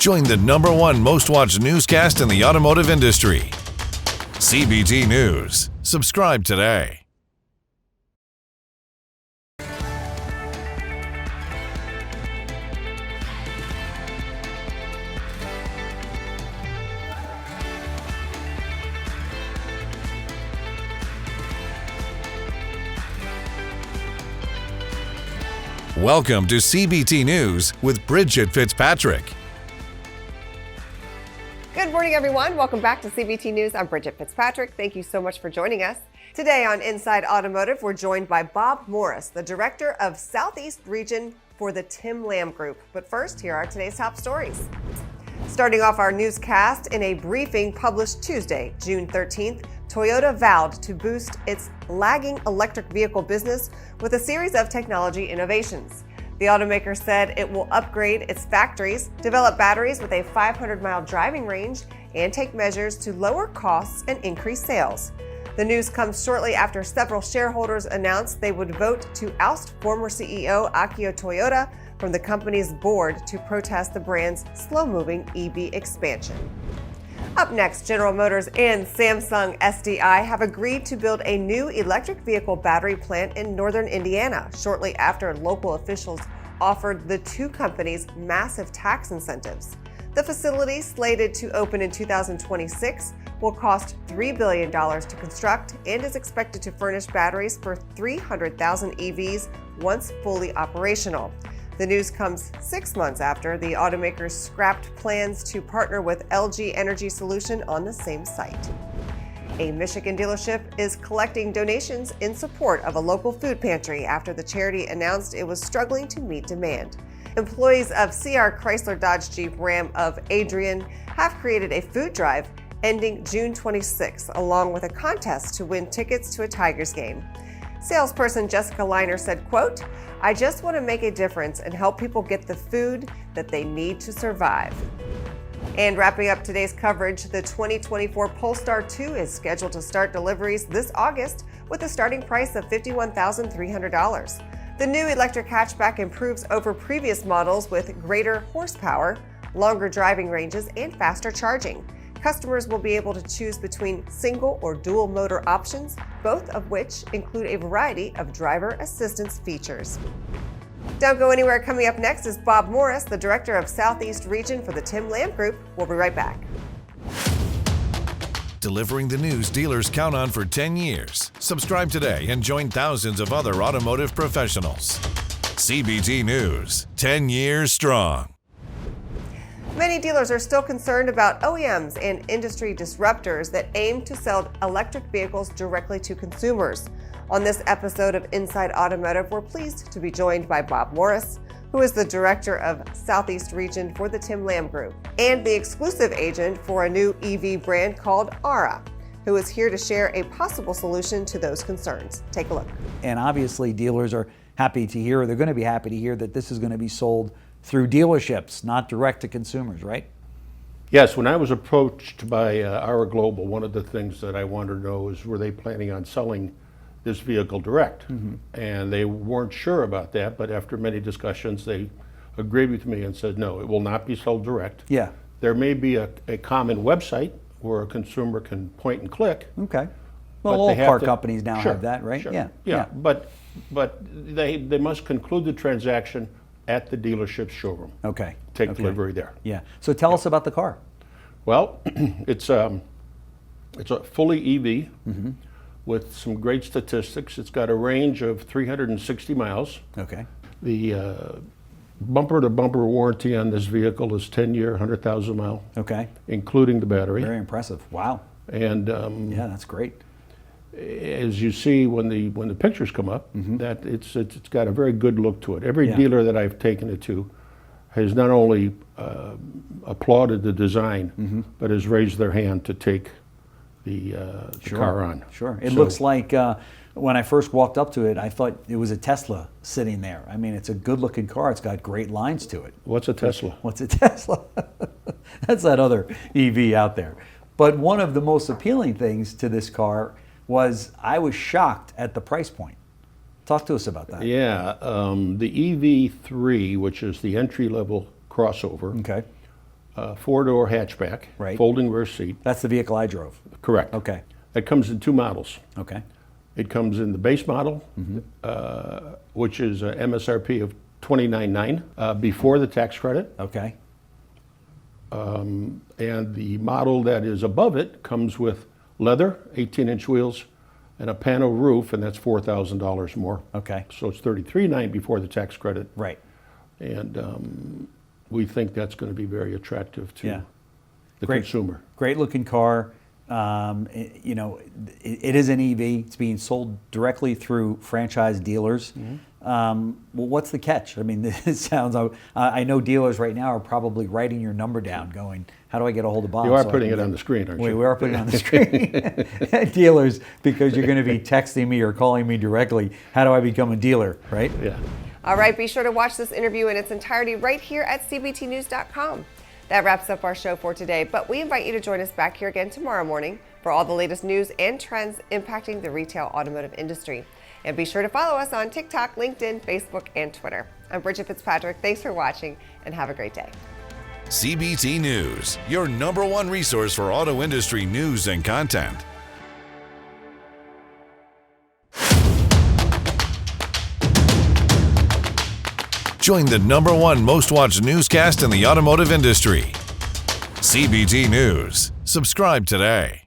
Join the #1 most watched newscast in the automotive industry. CBT News. Subscribe today. Welcome to CBT News with Bridget Fitzpatrick. Good morning, everyone. Welcome back to CBT News. I'm Bridget Fitzpatrick. Thank you so much for joining us. Today on Inside Automotive, we're joined by Bob Morris, the Director of Southeast Region for the Tim Lamb Group. But first, here are today's top stories. Starting off our newscast, in a briefing published Tuesday, June 13th, Toyota vowed to boost its lagging electric vehicle business with a series of technology innovations. The automaker said it will upgrade its factories, develop batteries with a 500-mile driving range, and take measures to lower costs and increase sales. The news comes shortly after several shareholders announced they would vote to oust former CEO Akio Toyoda from the company's board to protest the brand's slow-moving EV expansion. Up next, General Motors and Samsung SDI have agreed to build a new electric vehicle battery plant in northern Indiana shortly after local officials offered the two companies massive tax incentives. The facility, slated to open in 2026, will cost $3 billion to construct and is expected to furnish batteries for 300,000 EVs once fully operational. The news comes 6 months after the automakers scrapped plans to partner with LG Energy Solution on the same site. A Michigan dealership is collecting donations in support of a local food pantry after the charity announced it was struggling to meet demand. Employees of CR Chrysler Dodge Jeep Ram of Adrian have created a food drive ending June 26th, along with a contest to win tickets to a Tigers game. Salesperson Jessica Liner said, quote, "I just want to make a difference and help people get the food that they need to survive." And wrapping up today's coverage, the 2024 Polestar 2 is scheduled to start deliveries this August with a starting price of $51,300. The new electric hatchback improves over previous models with greater horsepower, longer driving ranges, and faster charging. Customers will be able to choose between single or dual motor options, both of which include a variety of driver assistance features. Don't go anywhere. Coming up next is Bob Morris, the Director of Southeast Region for the Tim Lamb Group. We'll be right back. Delivering the news dealers count on for 10 years. Subscribe today and join thousands of other automotive professionals. CBT News, 10 years strong. Many dealers are still concerned about OEMs and industry disruptors that aim to sell electric vehicles directly to consumers. On this episode of Inside Automotive, we're pleased to be joined by Bob Morris, who is the Director of Southeast Region for the Tim Lamb Group, and the exclusive agent for a new EV brand called Aura, who is here to share a possible solution to those concerns. Take a look. And obviously dealers are happy to hear, or they're going to be happy to hear that this is going to be sold through dealerships, not direct to consumers, right? Yes, when I was approached by Aura Global, one of the things that I wanted to know is, were they planning on selling this vehicle direct? And they weren't sure about that, but after many discussions, they agreed with me and said, no, it will not be sold direct. Yeah. There may be a common website where a consumer can point and click. Okay. but Well, all they have car to- companies now Sure, have that, right? sure. Yeah. Yeah, but they must conclude the transaction at the dealership's showroom. Okay. Take Okay. delivery there. Yeah. So tell us about the car. Well, it's a fully EV with some great statistics. It's got a range of 360 miles. Okay. The bumper-to-bumper warranty on this vehicle is 10-year, 100,000 mile, Okay. including the battery. Very impressive. Wow. And Yeah, that's great. as you see when the pictures come up, that it's got a very good look to it. Every Yeah. dealer that I've taken it to has not only applauded the design, but has raised their hand to take the car on. Sure. It So- looks like when I first walked up to it, I thought it was a Tesla sitting there. I mean, it's a good-looking car. It's got great lines to it. What's a Tesla? What's a Tesla? That's that other EV out there. But one of the most appealing things to this car was I was shocked at the price point. Talk to us about that. Yeah, the EV3, which is the entry-level crossover, Okay. four-door hatchback, Right. folding rear seat. That's the vehicle I drove. Correct. Okay. That comes in two models. Okay. It comes in the base model, which is a MSRP of $29,900 before the tax credit. Okay. And the model that is above it comes with leather, 18-inch wheels, and a panel roof, and that's $4,000 more. Okay. So it's $33,900 before the tax credit. Right. And we think that's going to be very attractive to the consumer. Great looking car. It is an EV. It's being sold directly through franchise dealers. Well, what's the catch? I mean, it sounds. I know dealers right now are probably writing your number down, going, "How do I get a hold of Bob?" You are putting it on the screen, aren't you? We are putting it on the screen. Dealers, because you're going to be texting me or calling me directly. How do I become a dealer? Right? Yeah. All right, be sure to watch this interview in its entirety right here at cbtnews.com. That wraps up our show for today, but we invite you to join us back here again tomorrow morning for all the latest news and trends impacting the retail automotive industry. And be sure to follow us on TikTok, LinkedIn, Facebook, and Twitter. I'm Bridget Fitzpatrick. Thanks for watching, and have a great day. CBT News, your #1 resource for auto industry news and content. Join the #1 most watched newscast in the automotive industry. CBT News. Subscribe today.